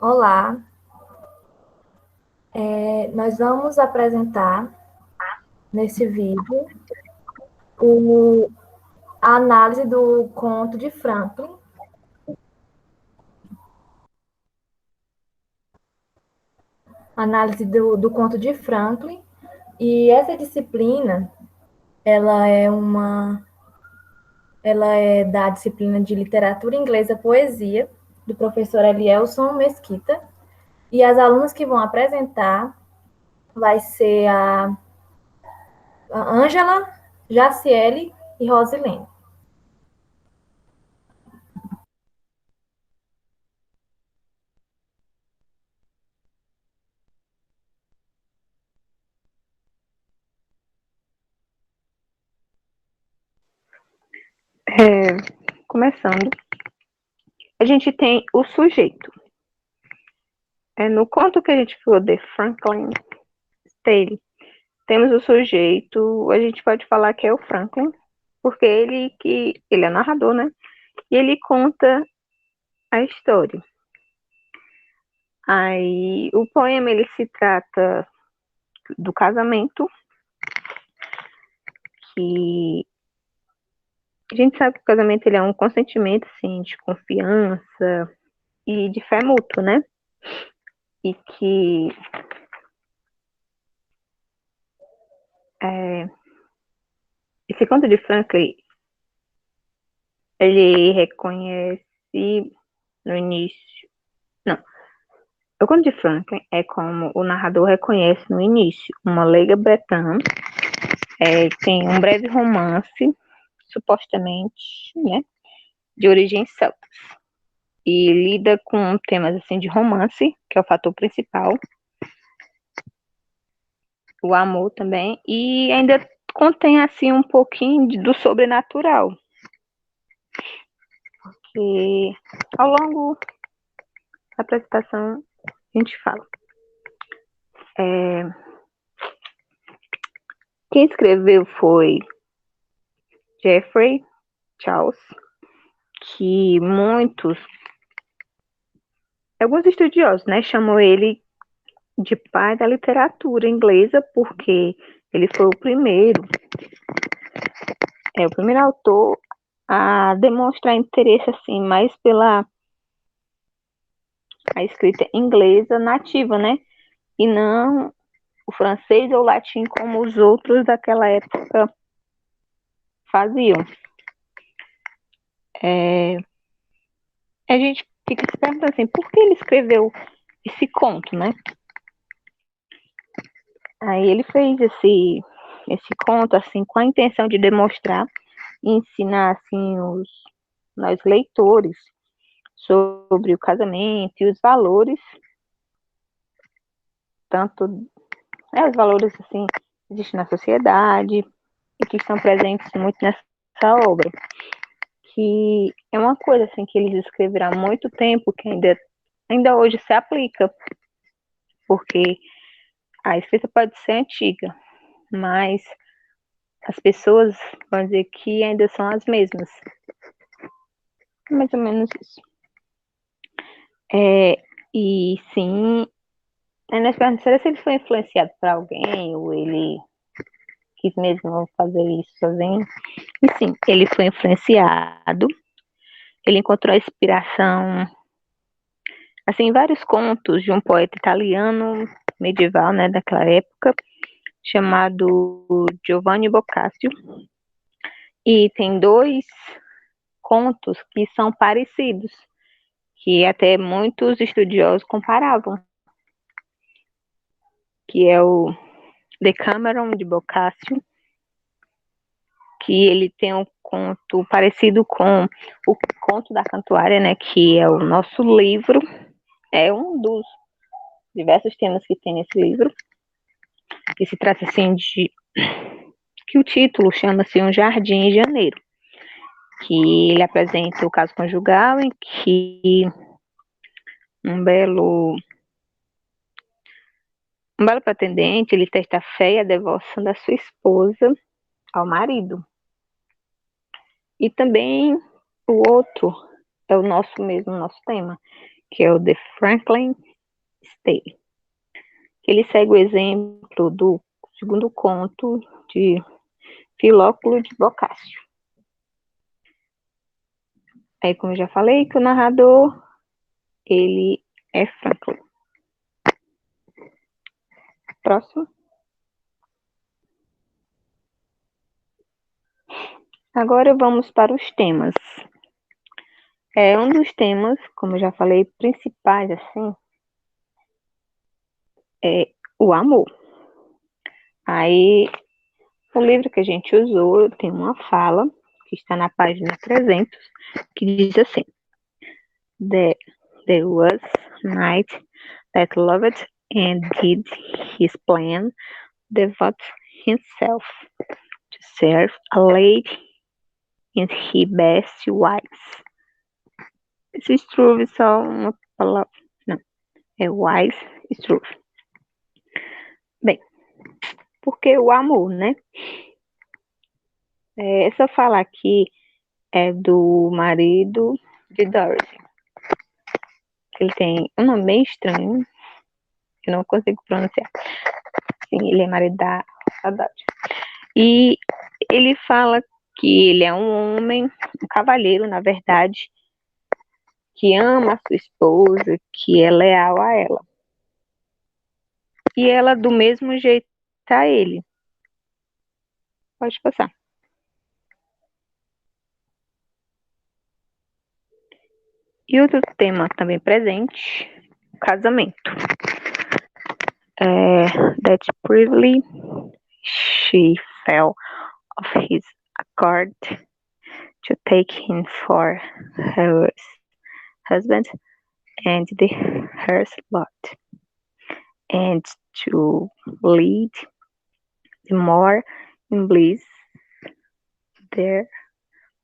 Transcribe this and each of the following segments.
Olá, nós vamos apresentar nesse vídeo o, a análise do conto de Franklin, análise do conto de Franklin, e essa disciplina, ela é uma, ela é da disciplina de literatura inglesa poesia, do professor Elielson Mesquita, e as alunas que vão apresentar vai ser a Ângela, Jaciele e Rosilene. É, Começando, a gente tem o sujeito. No conto que a gente falou de Franklin Staley, temos o sujeito, a gente pode falar que é o Franklin, porque ele é narrador, né? E ele conta a história. Aí o poema ele se trata do casamento, que a gente sabe que o casamento ele é um consentimento assim, de confiança e de fé mútua, né? E que é, esse conto de Franklin ele reconhece no início. Não. O conto de Franklin é como o narrador reconhece no início uma leiga bretã, tem um breve romance, supostamente, né, de origens celtas. E lida com temas assim de romance, que é o fator principal, o amor também, e ainda contém assim um pouquinho do sobrenatural, que ao longo da apresentação a gente fala. É, Quem escreveu foi Geoffrey Chaucer, que alguns estudiosos, né, chamam ele de pai da literatura inglesa, porque ele foi o primeiro autor a demonstrar interesse assim mais pela a escrita inglesa nativa, né, e não o francês ou o latim como os outros daquela época faziam. É, a gente fica se perguntando assim, por que ele escreveu esse conto, né? Aí ele fez esse conto assim com a intenção de demonstrar e ensinar assim nós leitores sobre o casamento e os valores, tanto os valores assim que existem na sociedade e que estão presentes muito nessa obra, que é uma coisa assim que eles escreveram há muito tempo que ainda hoje se aplica, porque a escrita pode ser antiga, mas as pessoas vão dizer que ainda são as mesmas. Mais ou menos isso. É, e sim, nós perguntamos se ele foi influenciado por alguém ou ele quis mesmo fazer isso sozinho. E sim, ele foi influenciado. Ele encontrou a inspiração assim, em vários contos de um poeta italiano medieval, né, daquela época, chamado Giovanni Boccaccio. E tem dois contos que são parecidos, que até muitos estudiosos comparavam, que é o Decameron de Boccaccio, que ele tem um conto parecido com o Conto da Cantuária, né, que é o nosso livro, é um dos diversos temas que tem nesse livro, que se trata assim de que o título chama-se Um Jardim em Janeiro, que ele apresenta o caso conjugal em que um belo um belo pretendente, ele testa a fé e a devoção da sua esposa ao marido. E também o outro é o nosso tema, que é o The Franklin State. Ele segue o exemplo do segundo conto de Filóculo de Boccaccio. Aí, como eu já falei, que o narrador, ele é Franklin. Próximo. Agora vamos para os temas. Um dos temas, como eu já falei, principais, assim, é o amor. Aí, o livro que a gente usou tem uma fala, que está na página 300, que diz assim: There was a knight that loved and did his plan, devote himself to serve a lady in his best wise. Esse struve é só uma palavra. Não, é wise struve. Bem, porque o amor, né? Essa fala aqui é do marido de Dorothy. Ele tem um nome bem estranho, eu não consigo pronunciar. Sim, ele é marido da Dorothy. E ele fala que ele é um homem, um cavalheiro, na verdade, que ama a sua esposa, que é leal a ela. E ela do mesmo jeito a ele. Pode passar. E outro tema também presente, casamento. That privily she fell off his accord to take him for her husband and her lot, and to lead the more in bliss their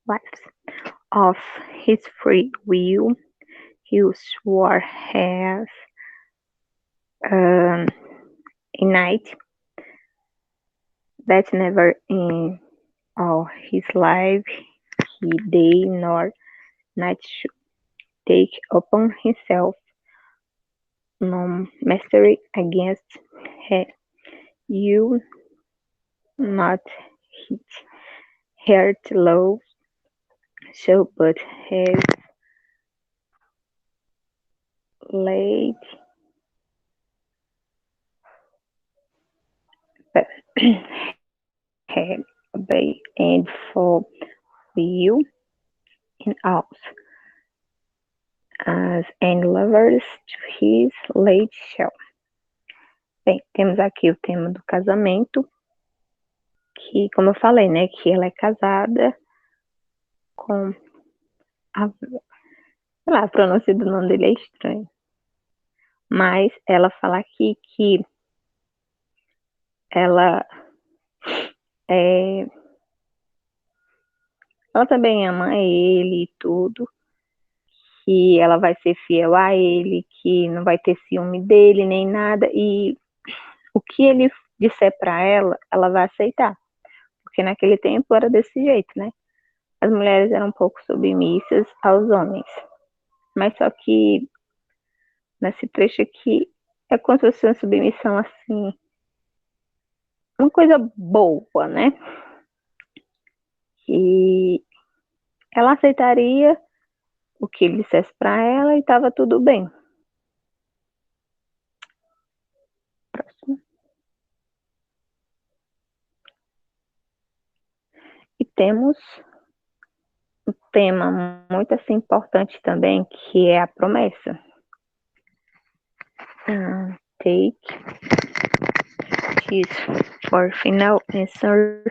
lives. Of his free will, he swore half a night that never in all his life he day nor night should take upon himself no mastery against her. You not hit her love so but have laid her obey and for you in all as and lovers to his late shall. Bem, temos aqui o tema do casamento, que, como eu falei, né, que ela é casada com sei lá, a pronúncia do nome dele é estranho. Mas ela fala aqui que ela ela também ama ele e tudo, que ela vai ser fiel a ele, que não vai ter ciúme dele nem nada, e o que ele disser para ela, ela vai aceitar, porque naquele tempo era desse jeito, né? As mulheres eram um pouco submissas aos homens, mas só que nesse trecho aqui é como se fosse uma submissão assim, uma coisa boa, né? Que ela aceitaria o que ele dissesse para ela e estava tudo bem. Próximo. E temos um tema muito assim importante também, que é a promessa. Take this for final answer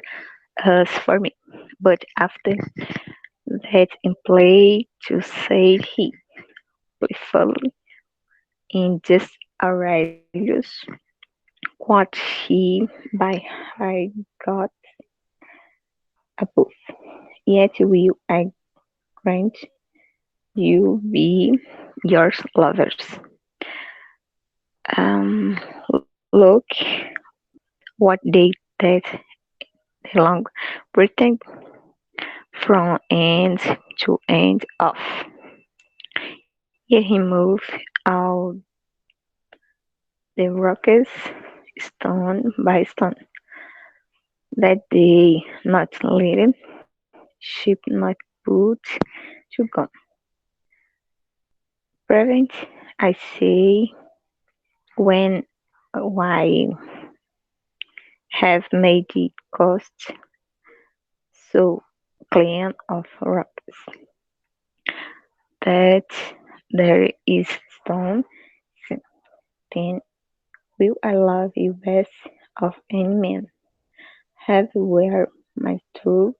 as for me, but after that in play to say he playfully in just Aurelius what he by I got above. Yet will I grant you be yours lovers. Look what they that long written from end to end of He moved all the rocks stone by stone. That they not little sheep not put to go. Prevent, I say, when I have made it cost so clean of rocks that there is stone, then will I love you best of any man. Have wear my truth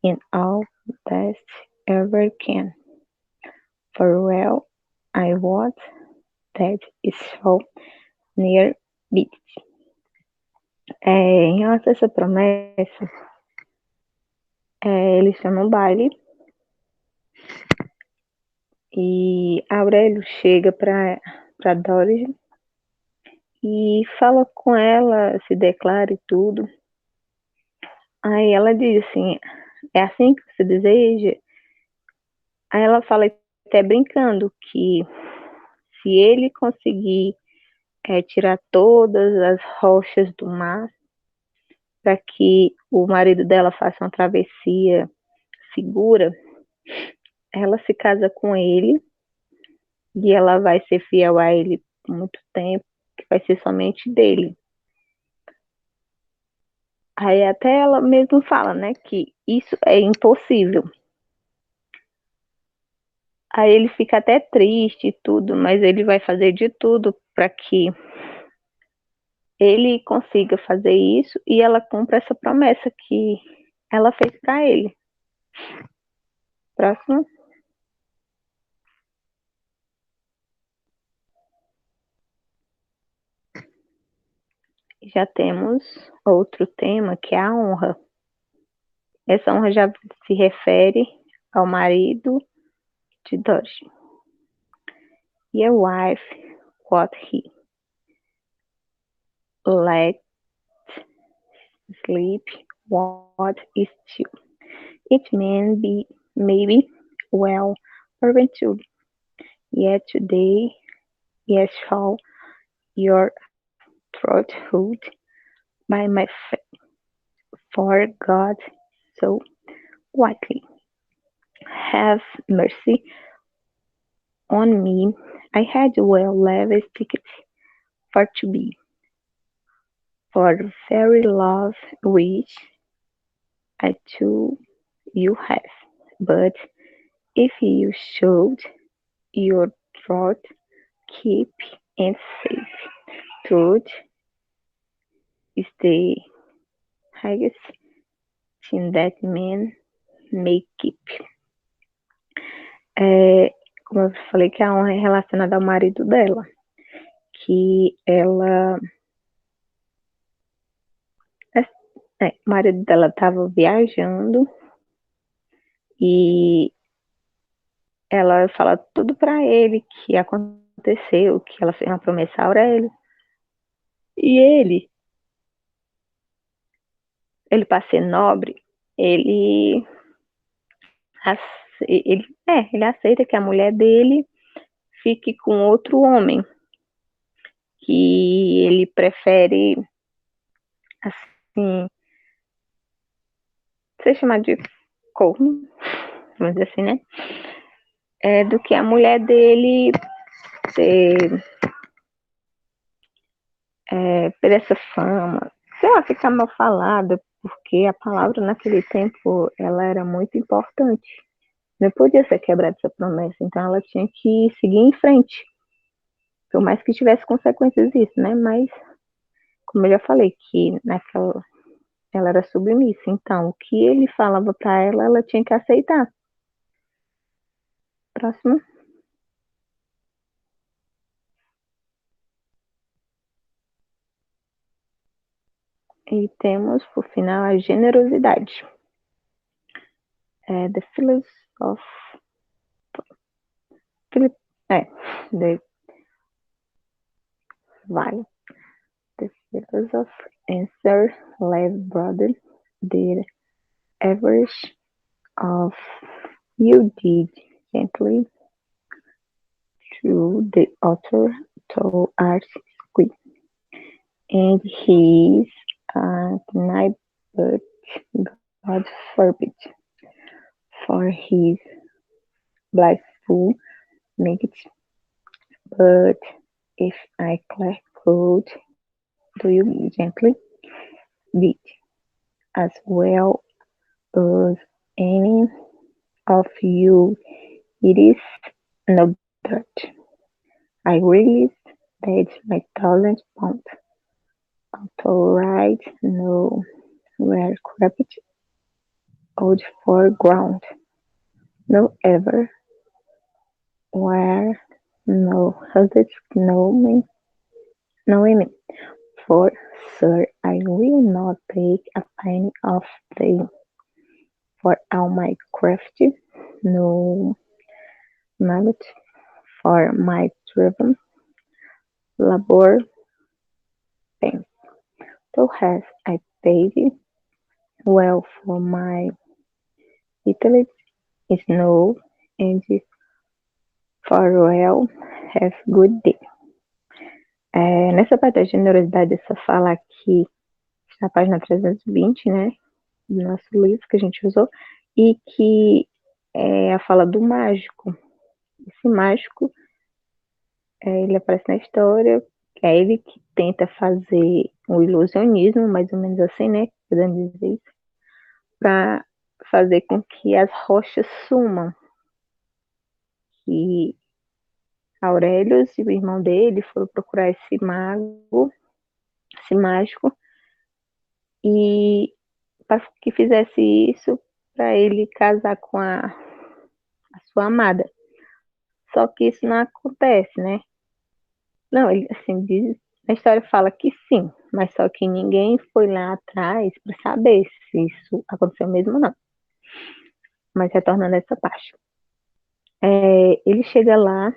in all that ever can. For well I wot that is so near me. Em relação a essa promessa, eles estão no baile e Aurélio chega para Doris e fala com ela, se declara e tudo. Aí ela diz assim, é assim que você deseja? Aí ela fala até brincando que se ele conseguir tirar todas as rochas do mar para que o marido dela faça uma travessia segura, ela se casa com ele e ela vai ser fiel a ele por muito tempo, que vai ser somente dele. Aí até ela mesmo fala, né, que isso é impossível. Aí ele fica até triste e tudo, mas ele vai fazer de tudo para que ele consiga fazer isso e ela cumpra essa promessa que ela fez para ele. Próximo. Já temos outro tema que é a honra. Essa honra já se refere ao marido de Dorothy. Your wife, what he let sleep, what is to. It may be maybe well eventually. Yet today, yes, shall your throat hold by my for God so widely. Have mercy on me. I had well level tickets for to be, for the very love which I too you have. But if you should your throat keep and safe, truth is the highest thing that man may keep. Como eu falei, que a honra é relacionada ao marido dela, que ela o marido dela estava viajando e ela fala tudo para ele que aconteceu, que ela fez uma promessa a Aurélio. E ele para ser nobre, ele aceita que a mulher dele fique com outro homem, que ele prefere, assim, ser chamado de corno, vamos dizer assim, né? Do que a mulher dele ter essa fama, sei lá, ficar mal falada, porque a palavra naquele tempo, ela era muito importante. Não podia ser quebrada essa promessa, então ela tinha que seguir em frente. Por mais que tivesse consequências isso, né? Mas, como eu já falei, que naquela ela era submissa, então o que ele falava para ela, ela tinha que aceitar. Próximo. E temos, por final, a generosidade. The philosophy the vai. The philosopher answer, love brother, the average of you did gently to the author to art school, and he is a knight, but God forbid, for his blissful maggot. But if I could do you gently did as well as any of you, it is no dirt. I realized that my talent won't authorize no where crept out for ground, no ever where no hazard no me. For sir, I will not take a penny of blame for all my craft, no mallet for my driven labor pains. So has I paid well for my intellect snow and farewell, have good day. Nessa parte da generosidade, essa fala aqui, na página 320, né, do nosso livro que a gente usou, e que é a fala do mágico. Esse mágico, ele aparece na história, é ele que tenta fazer um ilusionismo, mais ou menos assim, né, podemos dizer isso, para fazer com que as rochas sumam. E Aurelius e o irmão dele foram procurar esse mago, esse mágico, e para que fizesse isso para ele casar com a sua amada. Só que isso não acontece, né? Não, ele assim diz, a história fala que sim, mas só que ninguém foi lá atrás para saber se isso aconteceu mesmo ou não. Mas retornando a essa parte. Ele chega lá,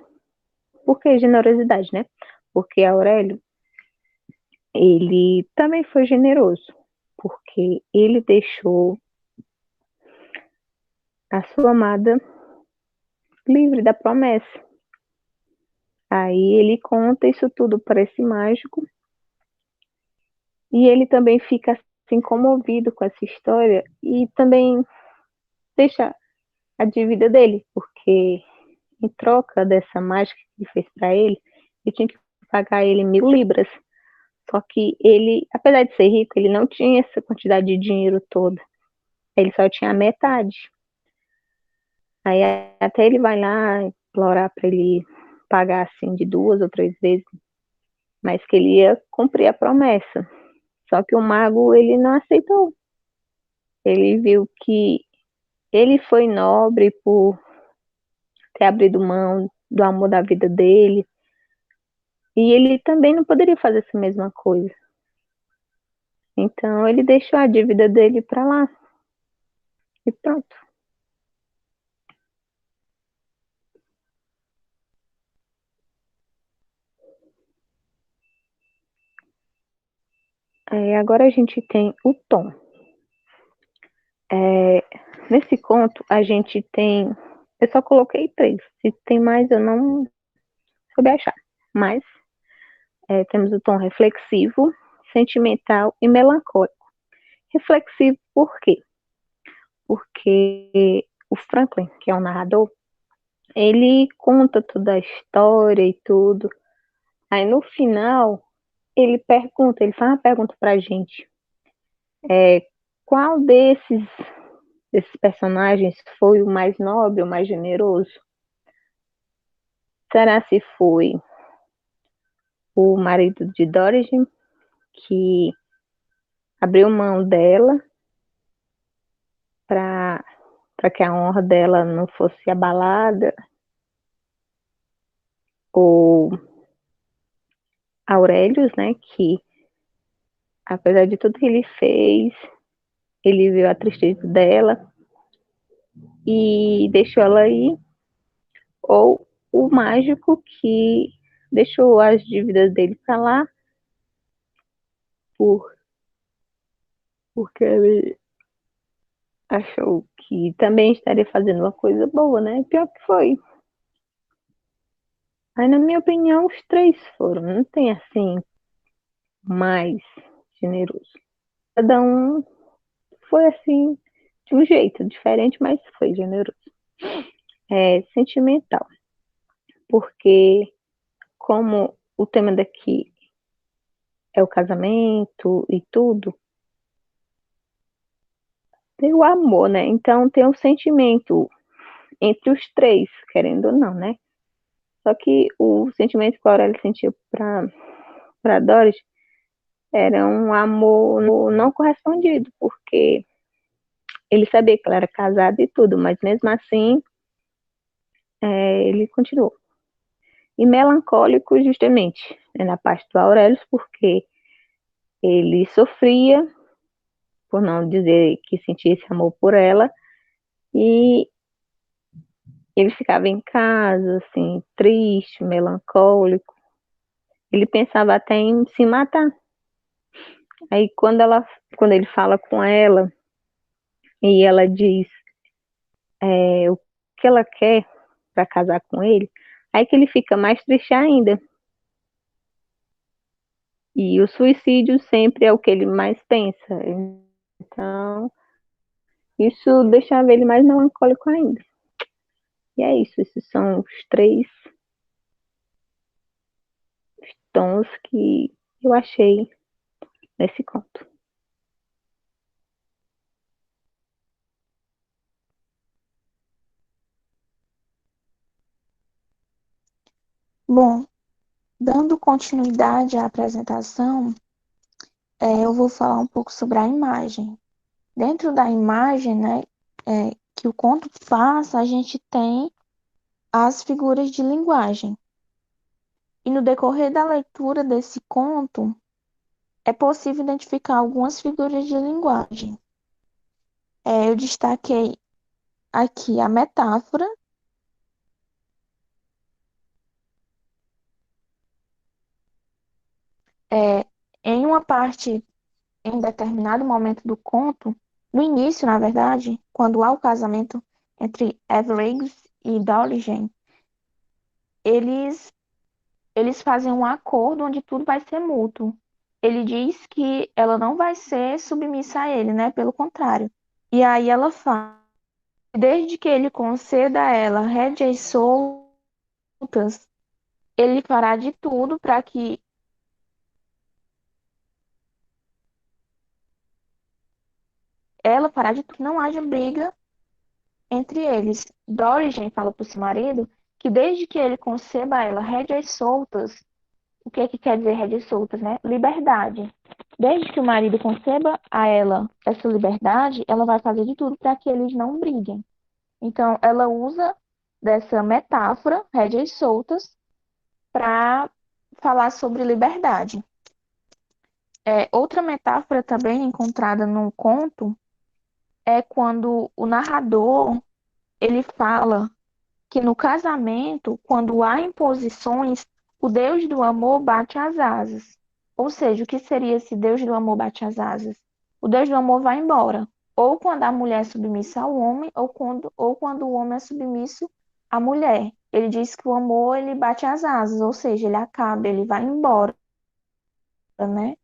por que generosidade, né? Porque Aurélio, ele também foi generoso, porque ele deixou a sua amada livre da promessa. Aí ele conta isso tudo para esse mágico e ele também fica assim comovido com essa história e também deixa a dívida dele, porque em troca dessa mágica que ele fez para ele tinha que pagar ele 1.000 libras. Só que ele, apesar de ser rico, ele não tinha essa quantidade de dinheiro toda. Ele só tinha a metade. Aí até ele vai lá implorar para ele pagar assim de 2 ou 3 vezes, mas que ele ia cumprir a promessa. Só que o mago, ele não aceitou. Ele viu que ele foi nobre por ter abrido mão do amor da vida dele, e ele também não poderia fazer essa mesma coisa. Então ele deixou a dívida dele para lá. E pronto. Agora a gente tem o tom. Nesse conto, a gente tem. Eu só coloquei 3. Se tem mais, eu não soube achar. Mas temos o tom reflexivo, sentimental e melancólico. Reflexivo por quê? Porque o Franklin, que é o narrador, ele conta toda a história e tudo. Aí no final, ele faz uma pergunta pra gente. Qual desses personagens foi o mais nobre, o mais generoso? Será se foi o marido de Dorothy, que abriu mão dela para que a honra dela não fosse abalada? Ou Aurelius, né, que apesar de tudo que ele fez, ele viu a tristeza dela e deixou ela ir? Ou o mágico que deixou as dívidas dele para lá porque ele achou que também estaria fazendo uma coisa boa, né? Pior que foi. Mas, na minha opinião, os três foram. Não tem, assim, mais generoso. Cada um foi, assim, de um jeito diferente, mas foi generoso. É sentimental, porque como o tema daqui é o casamento e tudo, tem o amor, né? Então tem um sentimento entre os três, querendo ou não, né? Só que o sentimento que a Aurélia sentiu para Doris era um amor não correspondido, porque ele sabia que ela era casada e tudo, mas mesmo assim ele continuou. E melancólico justamente né, na parte do Aurélio, porque ele sofria por não dizer que sentia esse amor por ela, e ele ficava em casa, assim, triste, melancólico. Ele pensava até em se matar. Aí quando ele fala com ela e ela diz o que ela quer para casar com ele, aí que ele fica mais triste ainda. E o suicídio sempre é o que ele mais pensa. Então, isso deixava ele mais melancólico ainda. E é isso, esses são os três tons que eu achei nesse conto. Bom, dando continuidade à apresentação, eu vou falar um pouco sobre a imagem. Dentro da imagem, né, que o conto passa, a gente tem as figuras de linguagem. E no decorrer da leitura desse conto, é possível identificar algumas figuras de linguagem. Eu destaquei aqui a metáfora, em uma parte, em determinado momento do conto, no início, na verdade, quando há o casamento entre Evereggs e Dorigen, eles, eles fazem um acordo onde tudo vai ser mútuo. Ele diz que ela não vai ser submissa a ele, né? Pelo contrário. E aí ela fala, desde que ele conceda a ela rédeas soltas, ele fará de tudo para que ela fará de tudo que não haja briga entre eles. Dorigen fala para o seu marido que desde que ele conceba a ela rédeas soltas, o que é que quer dizer rédeas soltas, né? Liberdade. Desde que o marido conceba a ela essa liberdade, ela vai fazer de tudo para que eles não briguem. Então, ela usa dessa metáfora, rédeas soltas, para falar sobre liberdade. Outra metáfora também encontrada no conto é quando o narrador ele fala que no casamento, quando há imposições, o Deus do amor bate as asas. Ou seja, o que seria esse Deus do amor bate as asas? O Deus do amor vai embora. Ou quando a mulher é submissa ao homem, ou quando o homem é submisso à mulher. Ele diz que o amor ele bate as asas, ou seja, ele acaba, ele vai embora, né?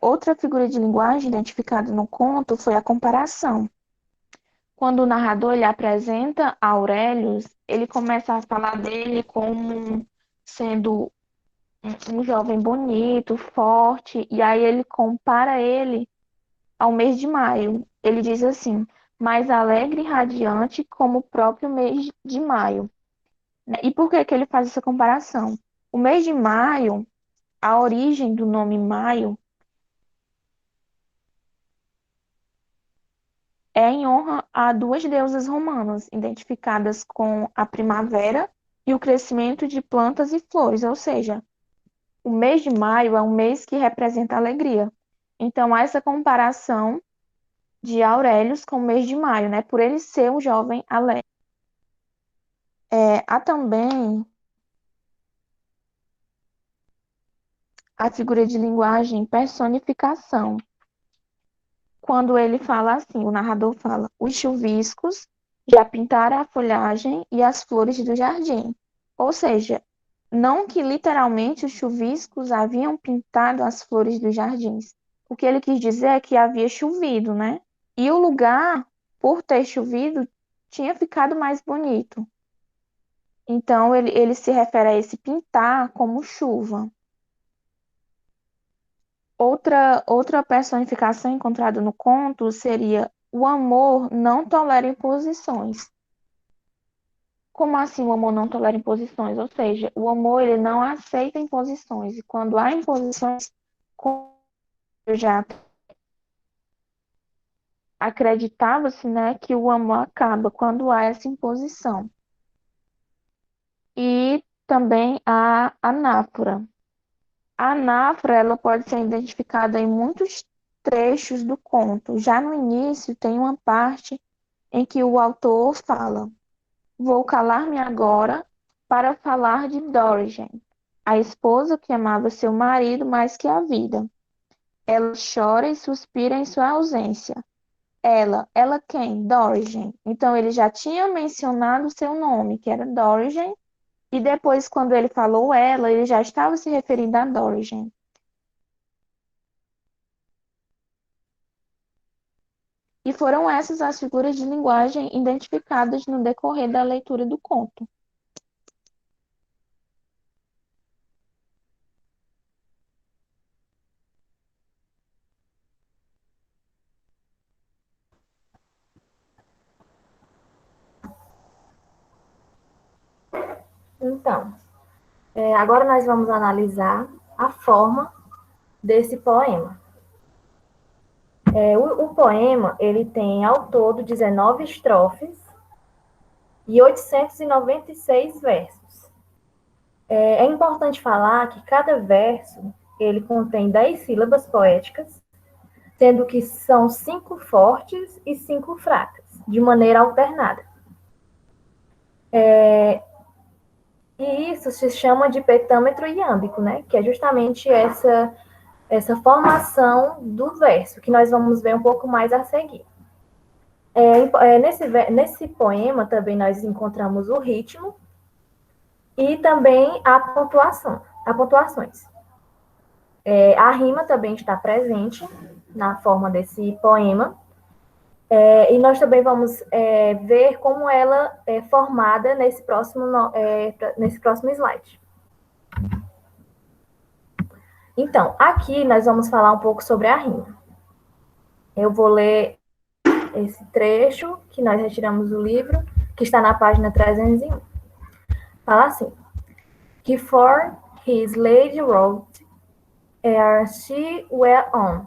Outra figura de linguagem identificada no conto foi a comparação. Quando o narrador ele apresenta Aurelius, ele começa a falar dele como sendo um jovem bonito, forte, e aí ele compara ele ao mês de maio. Ele diz assim, mais alegre e radiante como o próprio mês de maio. Né? E por que que ele faz essa comparação? O mês de maio, a origem do nome maio é em honra a duas deusas romanas, identificadas com a primavera e o crescimento de plantas e flores, ou seja, o mês de maio é um mês que representa a alegria. Então, há essa comparação de Aurelius com o mês de maio, né? Por ele ser um jovem alegre. Há também a figura de linguagem personificação. Quando ele fala assim, o narrador fala, os chuviscos já pintaram a folhagem e as flores do jardim. Ou seja, não que literalmente os chuviscos haviam pintado as flores dos jardins. O que ele quis dizer é que havia chovido, né? E o lugar, por ter chovido, tinha ficado mais bonito. Então, ele se refere a esse pintar como chuva. Outra personificação encontrada no conto seria: o amor não tolera imposições. Como assim o amor não tolera imposições? Ou seja, o amor ele não aceita imposições. E quando há imposições, como eu já acreditava-se, né, que o amor acaba quando há essa imposição. E também a anáfora. A anáfora ela pode ser identificada em muitos trechos do conto. Já no início tem uma parte em que o autor fala: vou calar-me agora para falar de Dorigen, a esposa que amava seu marido mais que a vida. Ela chora e suspira em sua ausência. Ela quem? Dorigen. Então ele já tinha mencionado seu nome, que era Dorigen, e depois, quando ele falou ela, ele já estava se referindo a Dorigen. E foram essas as figuras de linguagem identificadas no decorrer da leitura do conto. Então, agora nós vamos analisar a forma desse poema. O poema ele tem ao todo 19 estrofes e 896 versos. É importante falar que cada verso ele contém 10 sílabas poéticas, sendo que são 5 fortes e 5 fracas, de maneira alternada. E isso se chama de petâmetro iâmbico, né? Que é justamente essa formação do verso, que nós vamos ver um pouco mais a seguir. Nesse poema também nós encontramos o ritmo e também a pontuações. A rima também está presente na forma desse poema, e nós também vamos ver como ela é formada nesse próximo slide. Então, aqui nós vamos falar um pouco sobre a rima. Eu vou ler esse trecho que nós retiramos do livro, que está na página 301. Fala assim: que for his lady wrote, ere she were on,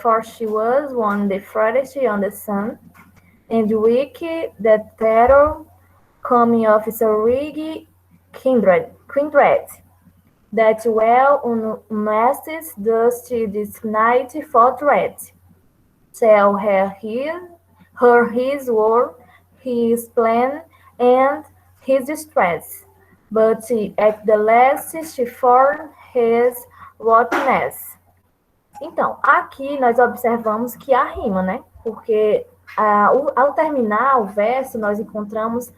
for she was one the farthest on the sun, and weak that terror coming of so rig kindred, that well unmastes dust this night for dread. Tell her his word, his plan, and his distress. But at the last she found his rottenness. Então, aqui nós observamos que há rima, né? Porque ao terminar o verso, nós encontramos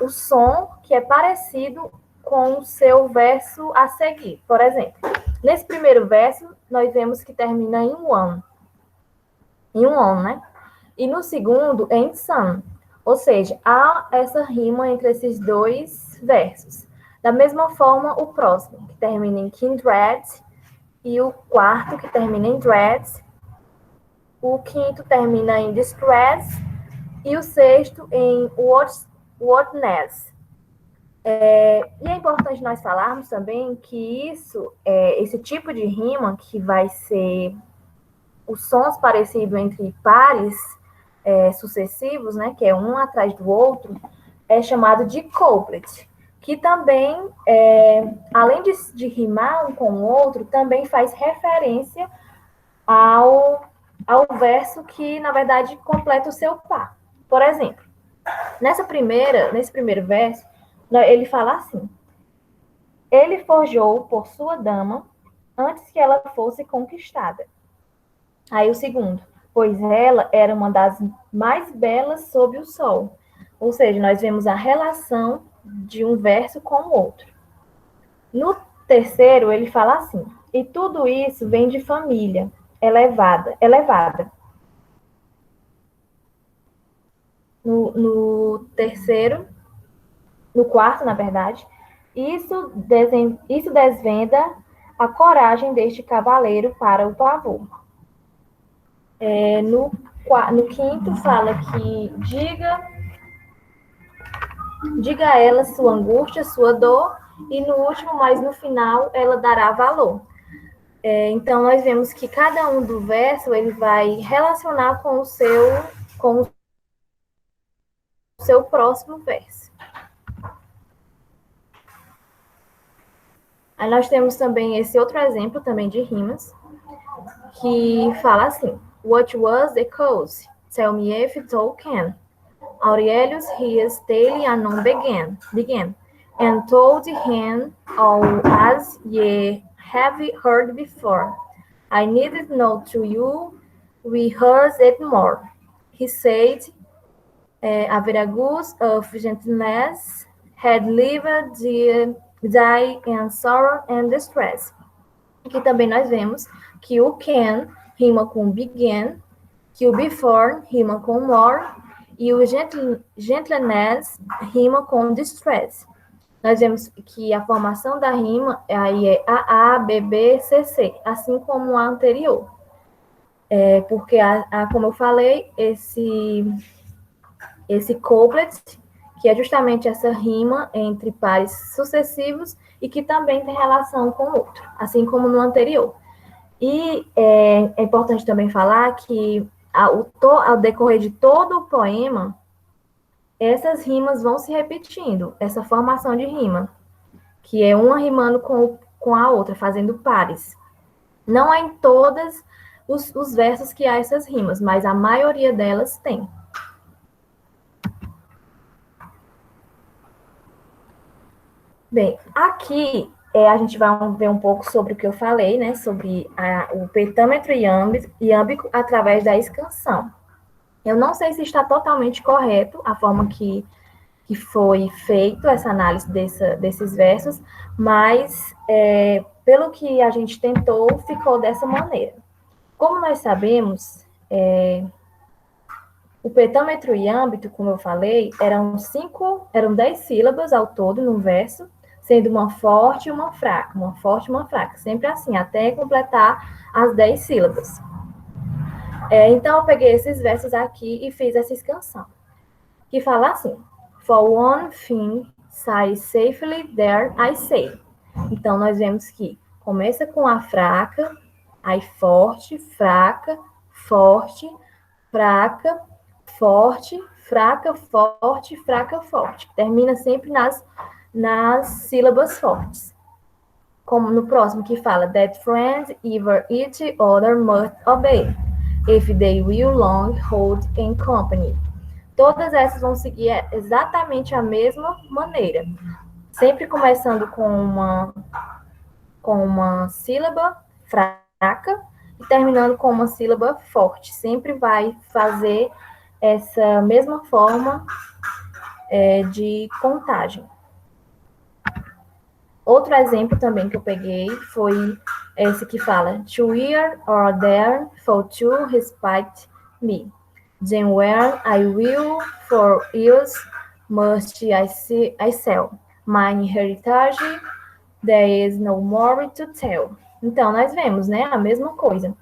o som que é parecido com o seu verso a seguir. Por exemplo, nesse primeiro verso, nós vemos que termina em one. Em um on, né? E no segundo, em sun. Ou seja, há essa rima entre esses dois versos. Da mesma forma, o próximo, que termina em kindred, e o quarto, que termina em dread, o quinto termina em distress, e o sexto em whatness. E é importante nós falarmos também que esse tipo de rima, que vai ser os sons parecidos entre pares sucessivos, né, que é um atrás do outro, é chamado de couplet, que também, além de rimar um com o outro, também faz referência ao verso que, na verdade, completa o seu par. Por exemplo, nesse primeiro verso, ele fala assim: ele forjou por sua dama antes que ela fosse conquistada. Aí o segundo: pois ela era uma das mais belas sob o sol. Ou seja, nós vemos a relação de um verso com o outro. No terceiro, ele fala assim: e tudo isso vem de família elevada. No terceiro, no quarto, na verdade, isso desvenda a coragem deste cavaleiro para o pavor. No quinto, fala que diga a ela sua angústia, sua dor, e no último, mas no final, ela dará valor. Então, nós vemos que cada um do verso, ele vai relacionar com o seu próximo verso. Aí nós temos também esse outro exemplo também de rimas, que fala assim: What was the cause? Tell me if thou can. Aurelius his tale anon began, and told him all as ye have heard before. I needed not to you rehearse it more. He said, a viragus of gentleness had lived die in sorrow and distress. Aqui também nós vemos que o can rima com began, que o before rima com more e o gentleness rima com distress. Nós vemos que a formação da rima aí é AA, BB, CC, assim como a anterior. Porque, como eu falei, esse couplet, que é justamente essa rima entre pares sucessivos e que também tem relação com o outro, assim como no anterior. E é importante também falar que, ao decorrer de todo o poema, essas rimas vão se repetindo, essa formação de rima, que é uma rimando com a outra, fazendo pares. Não é em todos os versos que há essas rimas, mas a maioria delas tem. Bem, aqui a gente vai ver um pouco sobre o que eu falei, né? Sobre o petâmetro iâmbico através da escansão. Eu não sei se está totalmente correto a forma que foi feito essa análise desses versos, mas pelo que a gente tentou, ficou dessa maneira. Como nós sabemos, o petâmetro iâmbico, como eu falei, eram 10 sílabas ao todo no verso, sendo uma forte e uma fraca, sempre assim, até completar as 10 sílabas. Então, eu peguei esses versos aqui e fiz essa escansão, que fala assim: For one thing, say safely there I say. Então, nós vemos que começa com a fraca, aí forte, fraca, forte, fraca, forte, fraca, forte, fraca, forte. Termina sempre nas sílabas fortes. Como no próximo que fala, that friends either each other must obey, if they will long hold in company. Todas essas vão seguir exatamente a mesma maneira. Sempre começando com uma sílaba fraca e terminando com uma sílaba forte. Sempre vai fazer essa mesma forma de contagem. Outro exemplo também que eu peguei foi esse que fala: To here or there for to respite me. Then where I will for use must I sell. Mine heritage there is no more to tell. Então, nós vemos, né, a mesma coisa.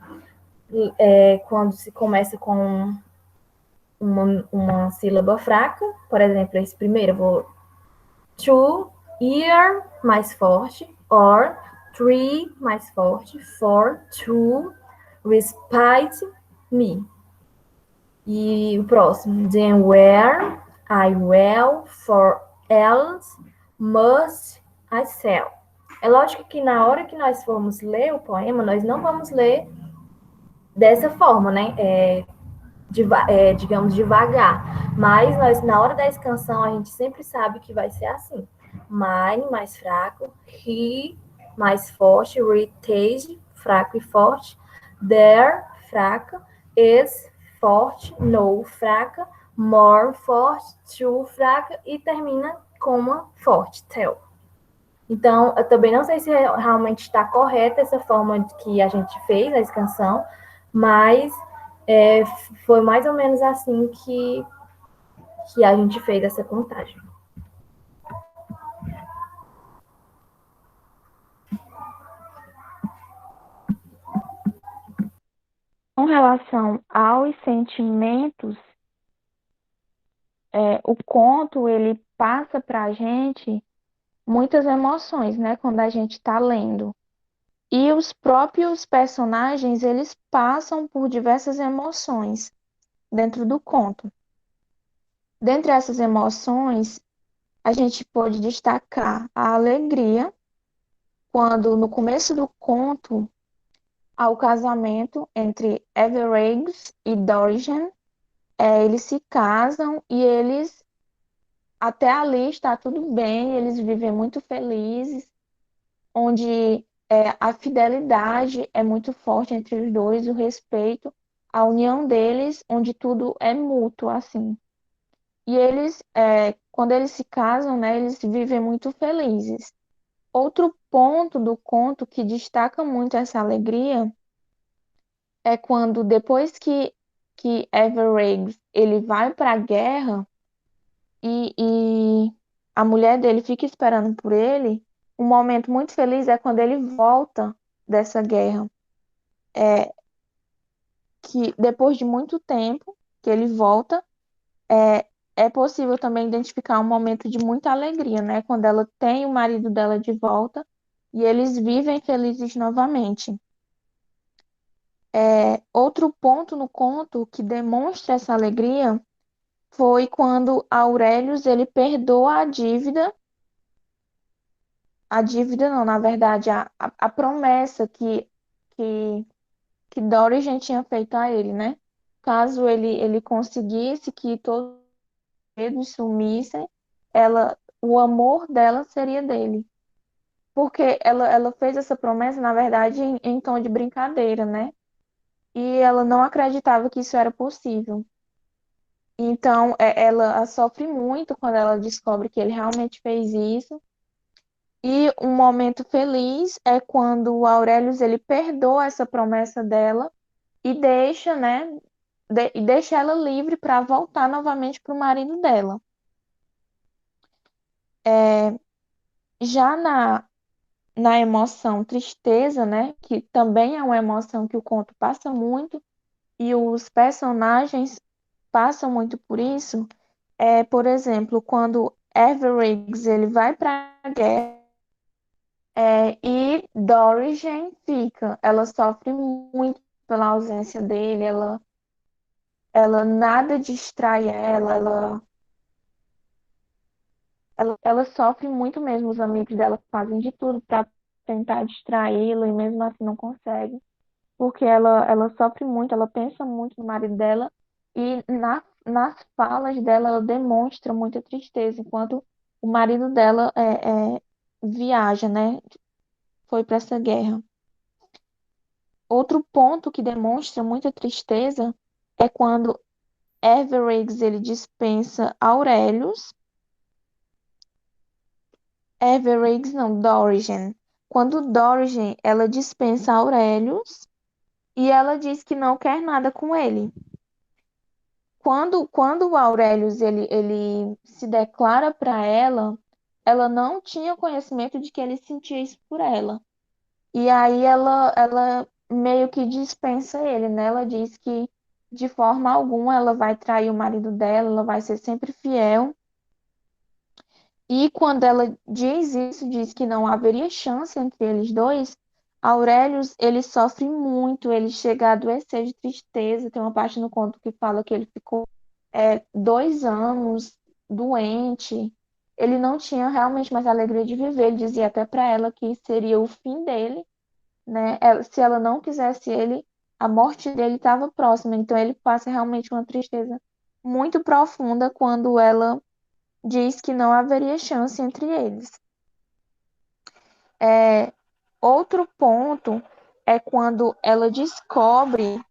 Quando se começa com uma sílaba fraca, por exemplo, esse primeiro, eu vou to, ear, mais forte, or, three, mais forte, for, to, respite me. E o próximo, then where, I will, for else, must, I sell. É lógico que na hora que nós formos ler o poema, nós não vamos ler dessa forma, né? Digamos, devagar. Mas nós, na hora da escansão, a gente sempre sabe que vai ser assim. Mine, mais fraco. He, mais forte. Retage, fraco e forte. There, fraca. Is, forte. No, fraca. More, forte. To, fraca. E termina coma forte, tell. Então, eu também não sei se realmente está correta essa forma que a gente fez a canção, mas foi mais ou menos assim que a gente fez essa contagem. Com relação aos sentimentos, o conto ele passa para a gente muitas emoções, né, quando a gente está lendo. E os próprios personagens, eles passam por diversas emoções dentro do conto. Dentre essas emoções, a gente pode destacar a alegria, quando no começo do conto há o casamento entre Evereggs e Dorigen. Eles se casam e eles, até ali está tudo bem, eles vivem muito felizes, onde a fidelidade é muito forte entre os dois, o respeito, a união deles, onde tudo é mútuo, assim. E eles, quando eles se casam, né, eles vivem muito felizes. Outro ponto do conto que destaca muito essa alegria é quando, depois que Evereggs ele vai para a guerra e a mulher dele fica esperando por ele, um momento muito feliz é quando ele volta dessa guerra. Que depois de muito tempo que ele volta, é, é possível também identificar um momento de muita alegria, né? Quando ela tem o marido dela de volta e eles vivem felizes novamente. Outro ponto no conto que demonstra essa alegria foi quando Aurelius ele perdoa a dívida não, na verdade, a promessa que, que Dorigen tinha feito a ele, né? Caso ele conseguisse que todos os medos sumissem, o amor dela seria dele. Porque ela fez essa promessa, na verdade, em tom de brincadeira, né? E ela não acreditava que isso era possível. Então, ela sofre muito quando ela descobre que ele realmente fez isso. E um momento feliz é quando o Aurelius ele perdoa essa promessa dela e deixa, né, e deixa ela livre para voltar novamente para o marido dela. Já na emoção tristeza, né, que também é uma emoção que o conto passa muito e os personagens passam muito por isso, por exemplo, quando Evereggs ele vai para a guerra, e Dorigen fica. Ela sofre muito pela ausência dele, ela nada distrai ela sofre muito mesmo. Os amigos dela fazem de tudo para tentar distraí-la e mesmo assim não consegue, porque ela sofre muito, ela pensa muito no marido dela e nas falas dela ela demonstra muita tristeza, enquanto o marido dela viaja, né? Foi para essa guerra. Outro ponto que demonstra muita tristeza é quando Evereggs ele dispensa Aurelius. Evereggs não, Dorigen. Quando Dorigen ela dispensa Aurelius e ela diz que não quer nada com ele. Quando o Aurelius ele se declara para ela, ela não tinha conhecimento de que ele sentia isso por ela. E aí ela meio que dispensa ele, né? Ela diz que de forma alguma ela vai trair o marido dela, ela vai ser sempre fiel. E quando ela diz isso, diz que não haveria chance entre eles dois, Aurelius, ele sofre muito, ele chega a adoecer de tristeza. Tem uma parte no conto que fala que ele ficou 2 anos doente. Ele não tinha realmente mais alegria de viver. Ele dizia até para ela que seria o fim dele, né? Se ela não quisesse ele, a morte dele estava próxima. Então ele passa realmente uma tristeza muito profunda quando ela diz que não haveria chance entre eles. Outro ponto é quando ela descobre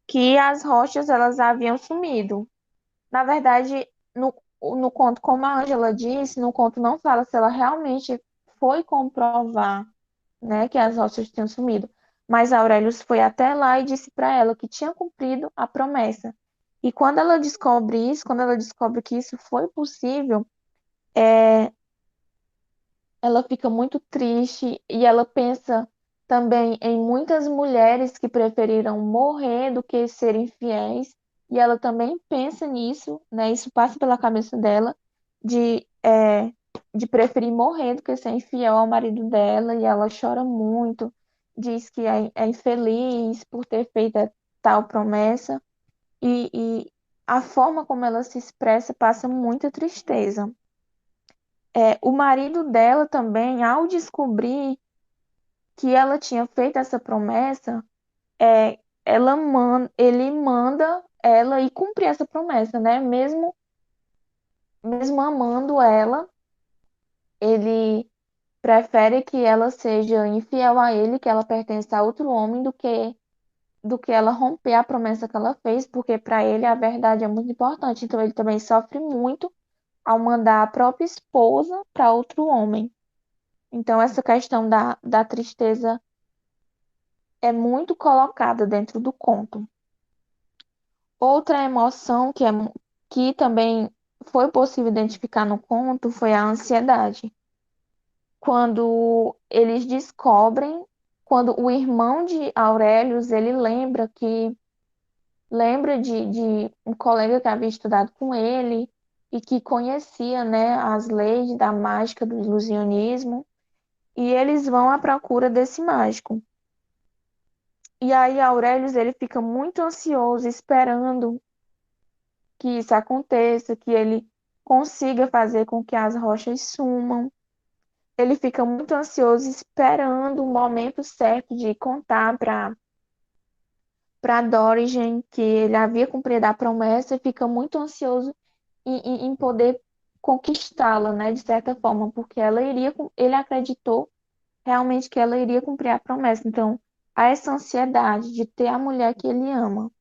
que as rochas elas haviam sumido. Na verdade, no conto, como a Ângela disse, no conto não fala se ela realmente foi comprovar, né, que as rochas tinham sumido. Mas Aurelius foi até lá e disse para ela que tinha cumprido a promessa. E quando ela descobre isso, quando ela descobre que isso foi possível, ela fica muito triste e ela pensa também em muitas mulheres que preferiram morrer do que ser infiéis. E ela também pensa nisso, né? Isso passa pela cabeça dela de preferir morrer do que ser infiel ao marido dela. E ela chora muito, diz que é infeliz por ter feito tal promessa. E a forma como ela se expressa passa muita tristeza. O marido dela também, ao descobrir que ela tinha feito essa promessa, ele manda ela ir cumprir essa promessa, né? Mesmo amando ela, ele prefere que ela seja infiel a ele, que ela pertença a outro homem, do que ela romper a promessa que ela fez, porque para ele a verdade é muito importante. Então ele também sofre muito ao mandar a própria esposa para outro homem. Então, essa questão da tristeza é muito colocada dentro do conto. Outra emoção que também foi possível identificar no conto foi a ansiedade. Quando eles descobrem, quando o irmão de Aurelius, ele lembra de um colega que havia estudado com ele e que conhecia, né, as leis da mágica do ilusionismo, e eles vão à procura desse mágico. E aí Aurelius ele fica muito ansioso, esperando que isso aconteça, que ele consiga fazer com que as rochas sumam. Ele fica muito ansioso, esperando o momento certo de contar para Dorigen que ele havia cumprido a promessa e fica muito ansioso em poder conquistá-la, né, de certa forma, porque ele acreditou realmente que ela iria cumprir a promessa. Então, há essa ansiedade de ter a mulher que ele ama.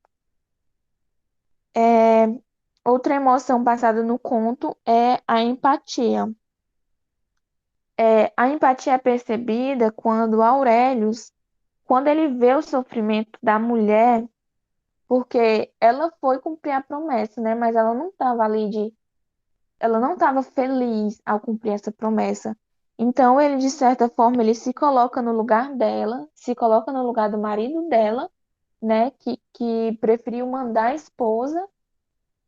É, Outra emoção passada no conto é a empatia. A empatia é percebida quando Aurelius, quando ele vê o sofrimento da mulher, porque ela foi cumprir a promessa, né? Mas ela não estava feliz ao cumprir essa promessa. Então ele, de certa forma, ele se coloca no lugar dela, se coloca no lugar do marido dela, né? Que preferiu mandar a esposa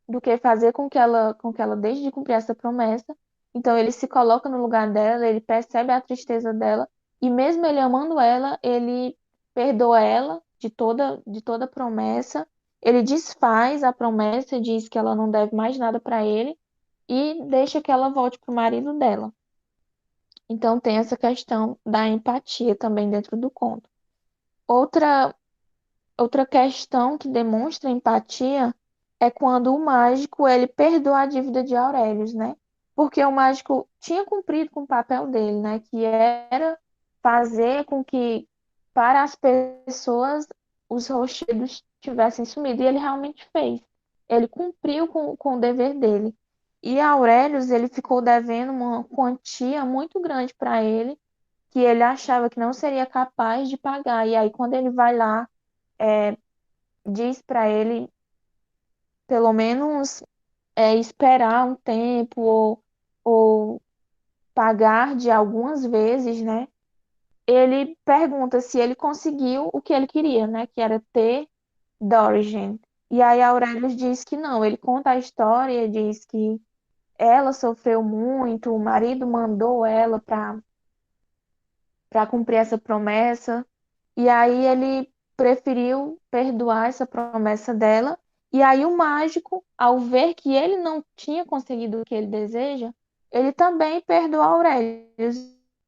do que fazer com que ela deixe de cumprir essa promessa. Então ele se coloca no lugar dela, ele percebe a tristeza dela e mesmo ele amando ela, ele perdoa ela de toda promessa. Ele desfaz a promessa, diz que ela não deve mais nada para ele e deixa que ela volte para o marido dela. Então tem essa questão da empatia também dentro do conto. Outra Outra questão que demonstra empatia é quando o mágico ele perdoa a dívida de Aurelius, né? Porque o mágico tinha cumprido com o papel dele, né? Que era fazer com que para as pessoas os rochedos tivessem sumido. E ele realmente fez. Ele cumpriu com o dever dele. E Aurelius ele ficou devendo uma quantia muito grande para ele, que ele achava que não seria capaz de pagar. E aí, quando ele vai lá diz para ele, pelo menos, esperar um tempo ou pagar de algumas vezes, né? Ele pergunta se ele conseguiu o que ele queria, né? Que era ter Dorigen. E aí Aurelius diz que não. Ele conta a história, diz que ela sofreu muito, o marido mandou ela para cumprir essa promessa. E aí ele preferiu perdoar essa promessa dela. E aí o mágico, ao ver que ele não tinha conseguido o que ele deseja, ele também perdoa Aurelius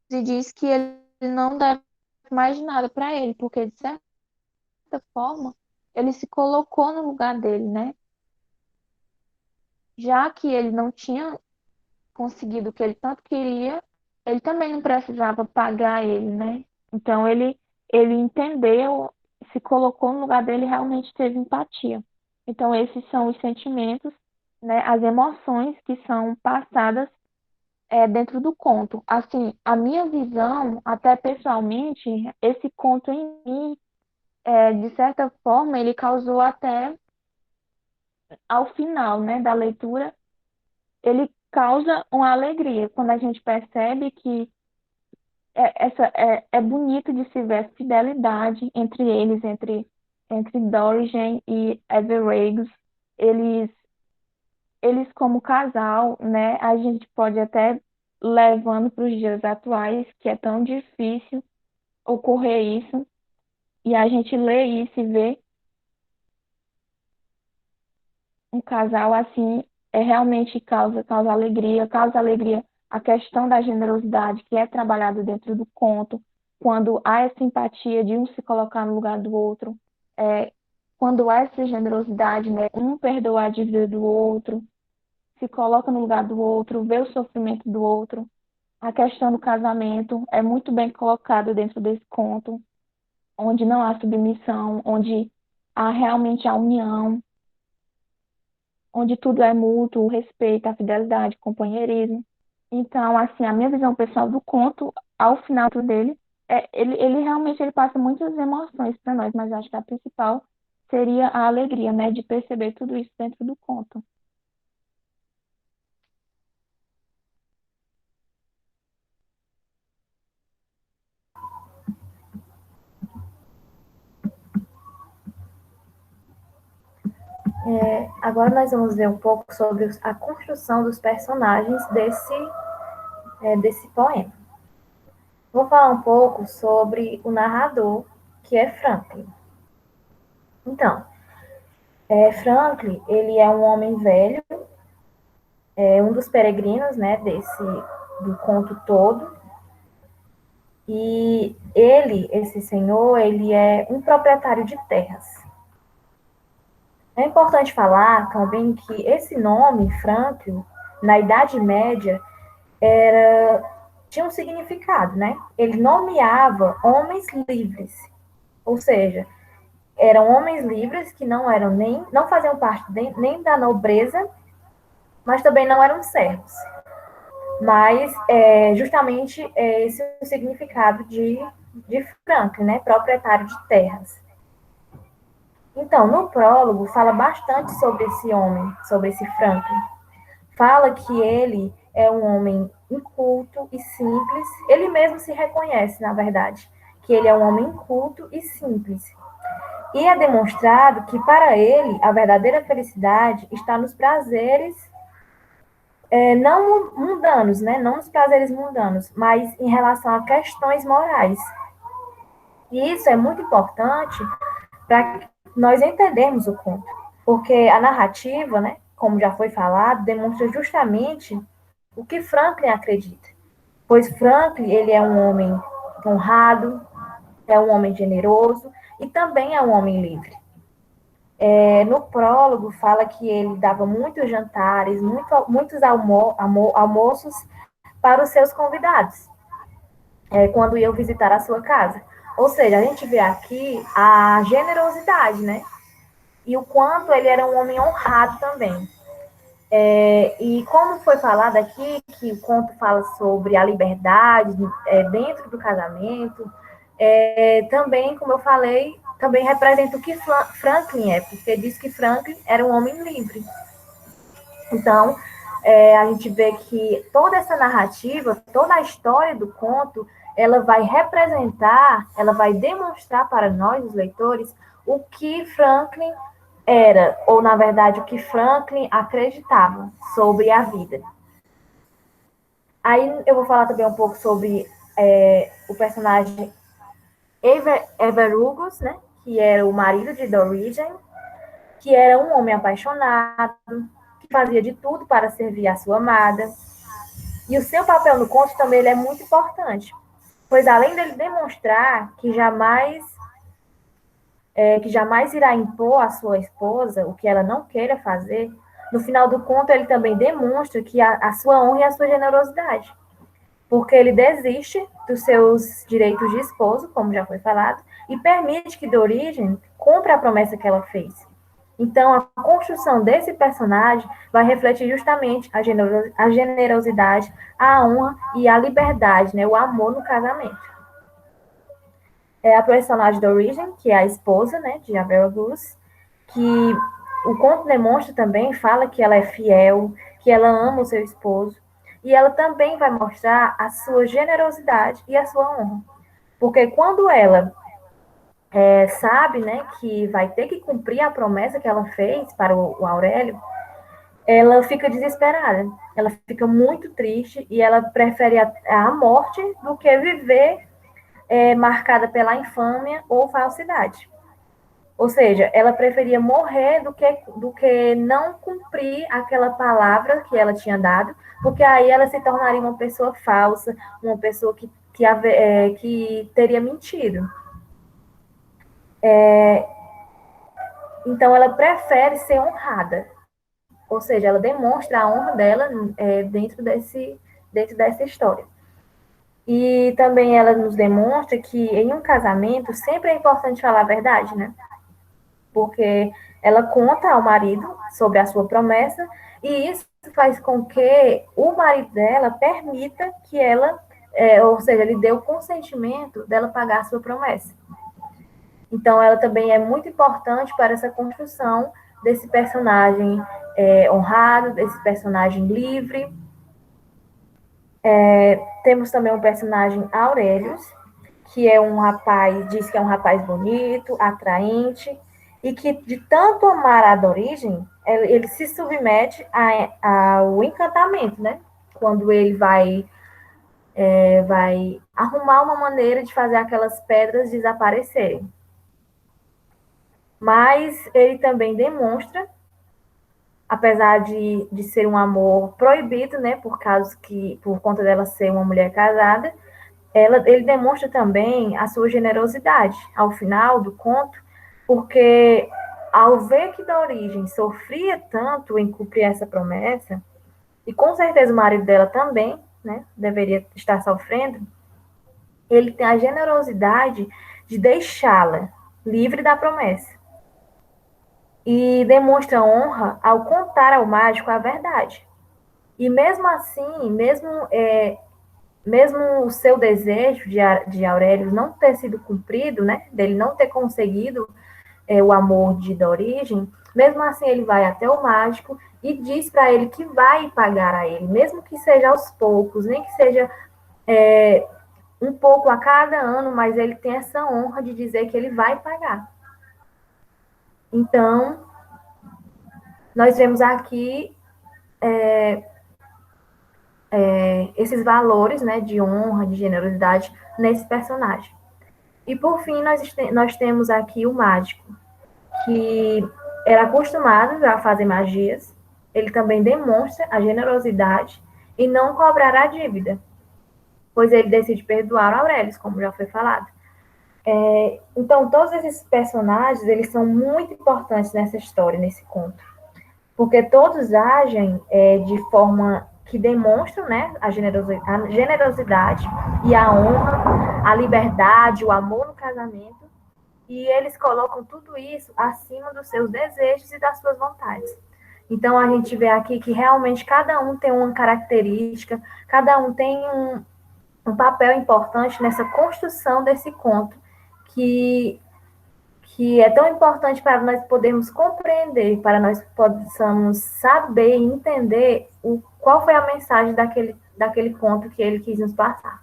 e diz que ele não deve mais nada para ele, porque de certa forma ele se colocou no lugar dele, né? Já que ele não tinha conseguido o que ele tanto queria, ele também não precisava pagar ele, né? Então ele entendeu, se colocou no lugar dele e realmente teve empatia. Então esses são os sentimentos né, as emoções que são passadas dentro do conto. Assim, a minha visão, até pessoalmente, esse conto em mim, de certa forma, ele causou até ao final, né, da leitura, ele causa uma alegria quando a gente percebe que é bonito de se ver a fidelidade entre eles, entre Dorigen e Everegos. Eles, eles como casal, né, a gente pode até levando para os dias atuais, que é tão difícil ocorrer isso, e a gente lê isso e vê um casal assim, realmente causa alegria a questão da generosidade que é trabalhada dentro do conto, quando há essa empatia de um se colocar no lugar do outro, é, quando há essa generosidade, né, um perdoar a dívida do outro, se coloca no lugar do outro, vê o sofrimento do outro. A questão do casamento é muito bem colocada dentro desse conto, onde não há submissão, onde há realmente a união, onde tudo é mútuo, o respeito, a fidelidade, o companheirismo. Então, assim, a minha visão pessoal do conto, ao final dele, ele realmente ele passa muitas emoções para nós, mas acho que a principal seria a alegria, né, de perceber tudo isso dentro do conto. Agora nós vamos ver um pouco sobre a construção dos personagens desse poema. Vou falar um pouco sobre o narrador, que é Franklin. Então, Franklin, ele é um homem velho, um dos peregrinos, né, do conto todo. E esse senhor, ele é um proprietário de terras. É importante falar também que esse nome, Franklin, na Idade Média, tinha um significado, né? Ele nomeava homens livres, ou seja, eram homens livres que não faziam parte nem da nobreza, mas também não eram servos. Mas justamente esse é o significado de Franklin, né? Proprietário de terras. Então, no prólogo, fala bastante sobre esse homem, sobre esse Franklin. Fala que ele é um homem inculto e simples. Ele mesmo se reconhece, na verdade, que ele é um homem inculto e simples. E é demonstrado que, para ele, a verdadeira felicidade está nos prazeres não mundanos, né? Não nos prazeres mundanos, mas em relação a questões morais. E isso é muito importante para nós entendermos o conto, porque a narrativa, né, como já foi falado, demonstra justamente o que Franklin acredita. Pois Franklin, ele é um homem honrado, é um homem generoso e também é um homem livre. No prólogo fala que ele dava muitos jantares, muitos almoços para os seus convidados, quando iam visitar a sua casa. Ou seja, a gente vê aqui a generosidade, né? E o quanto ele era um homem honrado também. E como foi falado aqui, que o conto fala sobre a liberdade dentro do casamento, também, como eu falei, também representa o que Franklin é, porque diz que Franklin era um homem livre. Então, a gente vê que toda essa narrativa, toda a história do conto, ela vai representar, ela vai demonstrar para nós, os leitores, o que Franklin era, ou na verdade, o que Franklin acreditava sobre a vida. Aí eu vou falar também um pouco sobre o personagem Everugos, né, que era o marido de Dorigen, que era um homem apaixonado, que fazia de tudo para servir a sua amada. E o seu papel no conto também ele é muito importante, pois além dele demonstrar que jamais irá impor à sua esposa o que ela não queira fazer, no final do conto ele também demonstra que a sua honra e a sua generosidade, porque ele desiste dos seus direitos de esposo, como já foi falado, e permite que Dorigen cumpra a promessa que ela fez. Então, a construção desse personagem vai refletir justamente a generosidade, a honra e a liberdade, né? O amor no casamento. É a personagem da Origem, que é a esposa, né, de Avera Goose, que o conto demonstra também, fala que ela é fiel, que ela ama o seu esposo, e ela também vai mostrar a sua generosidade e a sua honra. Porque quando ela sabe, né, que vai ter que cumprir a promessa que ela fez para o Aurélio, ela fica desesperada, ela fica muito triste e ela prefere a morte do que viver marcada pela infâmia ou falsidade. Ou seja, ela preferia morrer do que não cumprir aquela palavra que ela tinha dado, porque aí ela se tornaria uma pessoa falsa, uma pessoa que teria mentido. Então, ela prefere ser honrada, ou seja, ela demonstra a honra dela dentro dessa história. E também ela nos demonstra que em um casamento sempre é importante falar a verdade, né? Porque ela conta ao marido sobre a sua promessa e isso faz com que o marido dela permita que ela, ou seja, ele dê o consentimento dela pagar a sua promessa. Então, ela também é muito importante para essa construção desse personagem honrado, desse personagem livre. Temos também um personagem Aurelius, que é um rapaz, diz que é um rapaz bonito, atraente, e que de tanto amar a Dorigem, ele se submete ao encantamento, né? Quando ele vai arrumar uma maneira de fazer aquelas pedras desaparecerem. Mas ele também demonstra, apesar de ser um amor proibido, né, por conta dela ser uma mulher casada, ele demonstra também a sua generosidade ao final do conto, porque ao ver que da origem sofria tanto em cumprir essa promessa, e com certeza o marido dela também, né, deveria estar sofrendo, ele tem a generosidade de deixá-la livre da promessa. E demonstra honra ao contar ao mágico a verdade. E mesmo assim, mesmo o seu desejo de Aurélio não ter sido cumprido, né, dele não ter conseguido o amor de origem, mesmo assim ele vai até o mágico e diz para ele que vai pagar a ele, mesmo que seja aos poucos, nem que seja um pouco a cada ano, mas ele tem essa honra de dizer que ele vai pagar. Então, nós vemos aqui esses valores, né, de honra, de generosidade nesse personagem. E por fim, nós temos aqui o mágico, que era acostumado a fazer magias, ele também demonstra a generosidade e não cobrar a dívida, pois ele decide perdoar Aurelius, como já foi falado. Então, todos esses personagens, eles são muito importantes nessa história, nesse conto, porque todos agem de forma que demonstram, né, a generosidade e a honra, a liberdade, o amor no casamento, e eles colocam tudo isso acima dos seus desejos e das suas vontades. Então, a gente vê aqui que realmente cada um tem uma característica, cada um tem um papel importante nessa construção desse conto, que, que é tão importante para nós podermos compreender, para nós possamos saber e entender qual foi a mensagem daquele conto que ele quis nos passar.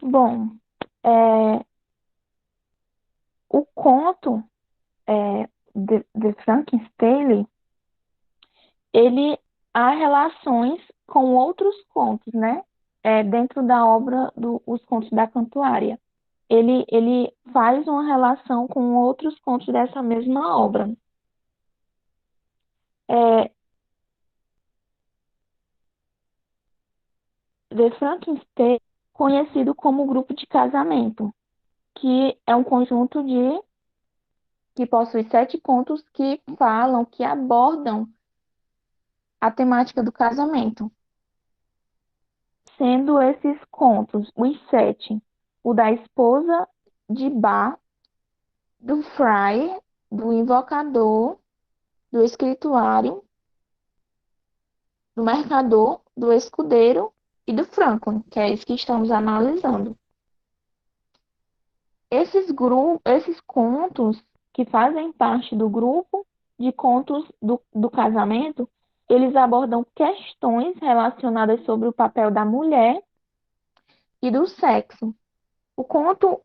Bom, o conto de Frankenstein, ele há relações com outros contos, né? Dentro da obra Os Contos da Cantuária. Ele faz uma relação com outros contos dessa mesma obra. The Frankenstein conhecido como grupo de casamento, que é um conjunto que possui 7 contos que falam, que abordam a temática do casamento. Sendo esses contos, os 7, o da esposa de Bá, do fraile, do invocador, do escrituário, do mercador, do escudeiro e do Franklin, que é esse que estamos analisando. Esses contos que fazem parte do grupo de contos do casamento, eles abordam questões relacionadas sobre o papel da mulher e do sexo. O conto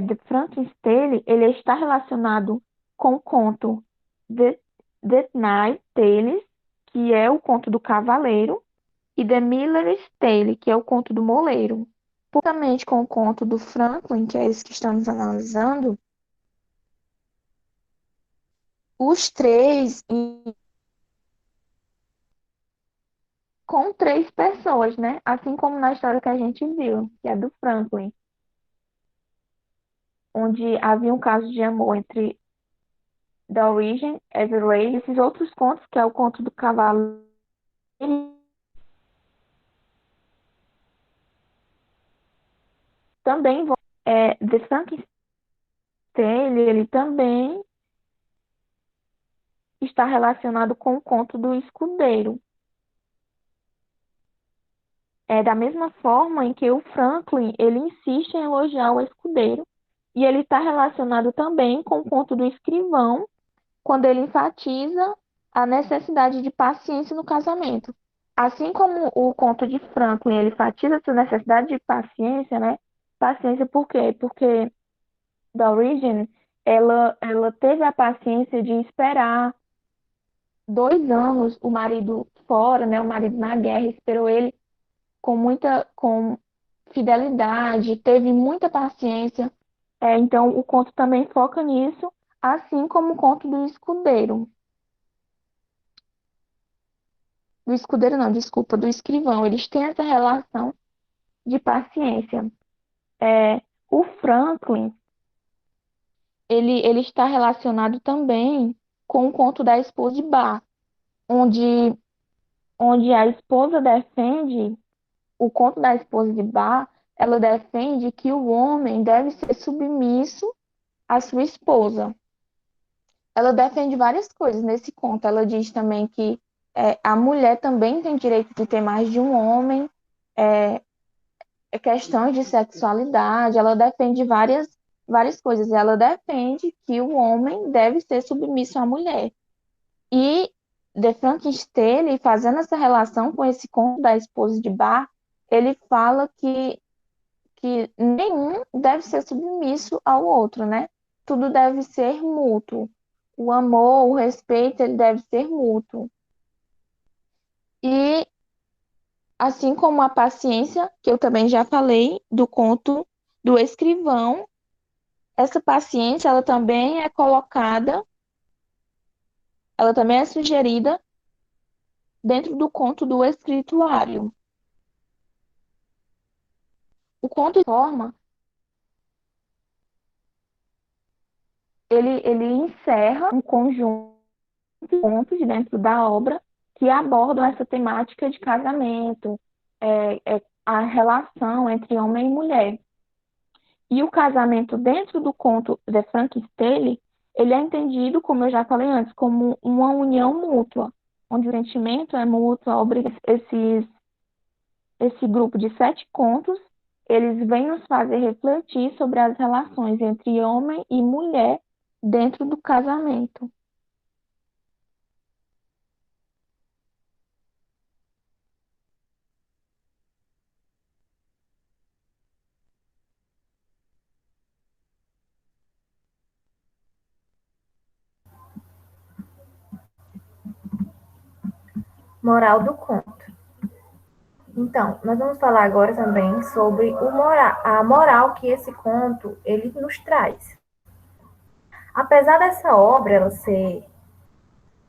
de Frankenstein, ele está relacionado com o conto The Knight Tales, que é o conto do cavaleiro, e The Miller's Tale, que é o conto do moleiro. Juntamente com o conto do Franklin, que é esse que estamos analisando, os três com 3 pessoas, né? Assim como na história que a gente viu, que é do Franklin, onde havia um caso de amor entre Dorigen, Everett e esses outros contos, que é o conto do cavalo. Ele também, The Frankenstein, ele também está relacionado com o conto do escudeiro. É da mesma forma em que o Franklin, ele insiste em elogiar o escudeiro, e ele está relacionado também com o conto do escrivão, quando ele enfatiza a necessidade de paciência no casamento. Assim como o conto de Franklin, ele enfatiza essa necessidade de paciência, né? Paciência por quê? Porque Dorigen, ela teve a paciência de esperar 2 anos o marido fora, né? O marido na guerra, esperou ele com fidelidade, teve muita paciência. Então, o conto também foca nisso, assim como o conto do escudeiro. Do escudeiro não, desculpa, do escrivão. Eles têm essa relação de paciência. O Franklin, ele está relacionado também com o conto da esposa de Bach, onde, onde a esposa defende, o conto da esposa de Bach, ela defende que o homem deve ser submisso à sua esposa. Ela defende várias coisas nesse conto. Ela diz também que a mulher também tem direito de ter mais de um homem, é, questões de sexualidade, ela defende várias coisas. Ela defende que o homem deve ser submisso à mulher. E de Frankenstein, fazendo essa relação com esse conto da esposa de Bach, ele fala que nenhum deve ser submisso ao outro, né? Tudo deve ser mútuo. O amor, o respeito, ele deve ser mútuo. E assim como a paciência, que eu também já falei, do conto do escrivão, essa paciência, ela também é colocada, ela também é sugerida dentro do conto do escrituário. O conto de forma, ele encerra um conjunto de contos dentro da obra que abordam essa temática de casamento, a relação entre homem e mulher. E o casamento dentro do conto de Frankenstein, ele é entendido, como eu já falei antes, como uma união mútua, onde o sentimento é mútuo, esse grupo de 7 contos, eles vêm nos fazer refletir sobre as relações entre homem e mulher dentro do casamento. Moral do conto. Então, nós vamos falar agora também sobre a moral que esse conto ele nos traz. Apesar dessa obra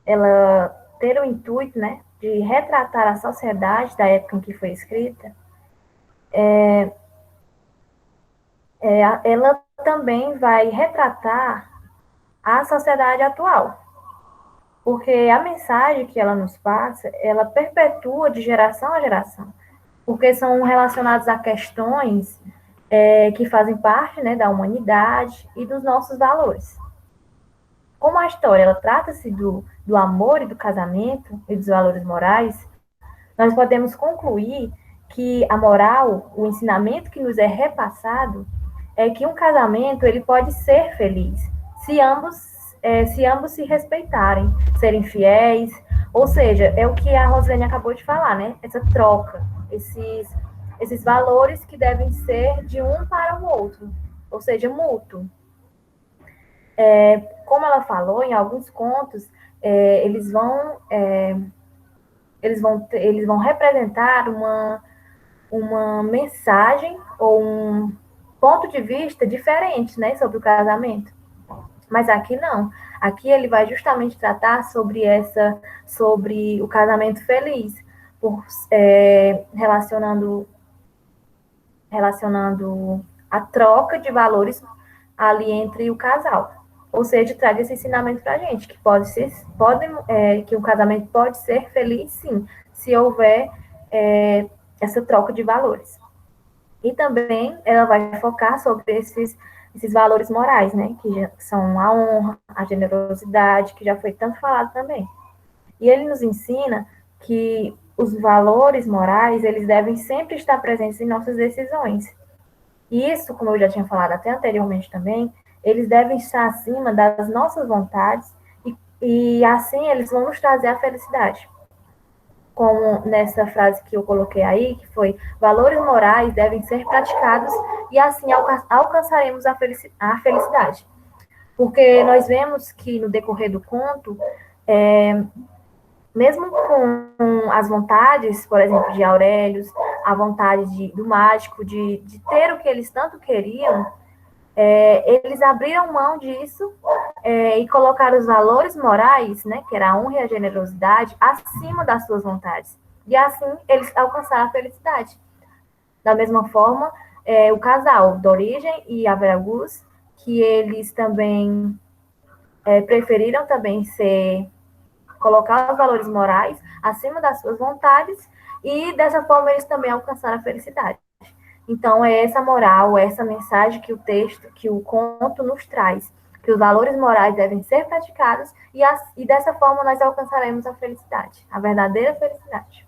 ela ter o intuito, né, de retratar a sociedade da época em que foi escrita, ela também vai retratar a sociedade atual, porque a mensagem que ela nos passa, ela perpetua de geração a geração, porque são relacionados a questões que fazem parte, né, da humanidade e dos nossos valores. Como a história ela trata-se do amor e do casamento e dos valores morais, nós podemos concluir que a moral, o ensinamento que nos é repassado, é que um casamento ele pode ser feliz se ambos se respeitarem, serem fiéis, ou seja, é o que a Rosane acabou de falar, né? Essa troca, esses valores que devem ser de um para o outro, ou seja, mútuo. Como ela falou, em alguns contos, eles vão representar uma mensagem ou um ponto de vista diferente, né, sobre o casamento. Mas aqui não. Aqui ele vai justamente tratar sobre o casamento feliz, relacionando a troca de valores ali entre o casal. Ou seja, traz esse ensinamento para a gente, que que um casamento pode ser feliz, sim, se houver essa troca de valores. E também ela vai focar sobre esses valores morais, né, que são a honra, a generosidade, que já foi tanto falado também. E ele nos ensina que os valores morais, eles devem sempre estar presentes em nossas decisões. E isso, como eu já tinha falado até anteriormente também, eles devem estar acima das nossas vontades e assim eles vão nos trazer a felicidade. Como nessa frase que eu coloquei aí, que foi: valores morais devem ser praticados e assim alcançaremos a felicidade. Porque nós vemos que no decorrer do conto, mesmo com as vontades, por exemplo, de Aurelius, a vontade do mágico de ter o que eles tanto queriam, eles abriram mão disso e colocaram os valores morais, né, que era a honra e a generosidade, acima das suas vontades. E assim eles alcançaram a felicidade. Da mesma forma, o casal Dorigen e Avergus, que eles também preferiram também colocar os valores morais acima das suas vontades e dessa forma eles também alcançaram a felicidade. Então, é essa moral, essa mensagem que que o conto nos traz, que os valores morais devem ser praticados e dessa forma nós alcançaremos a felicidade, a verdadeira felicidade.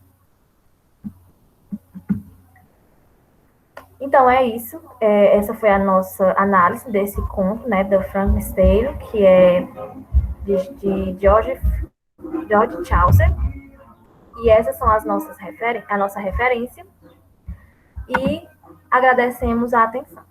Então, é isso. Essa foi a nossa análise desse conto, né, do Frankenstein, que é de George Chaucer. E essas são a nossa referência. E agradecemos a atenção.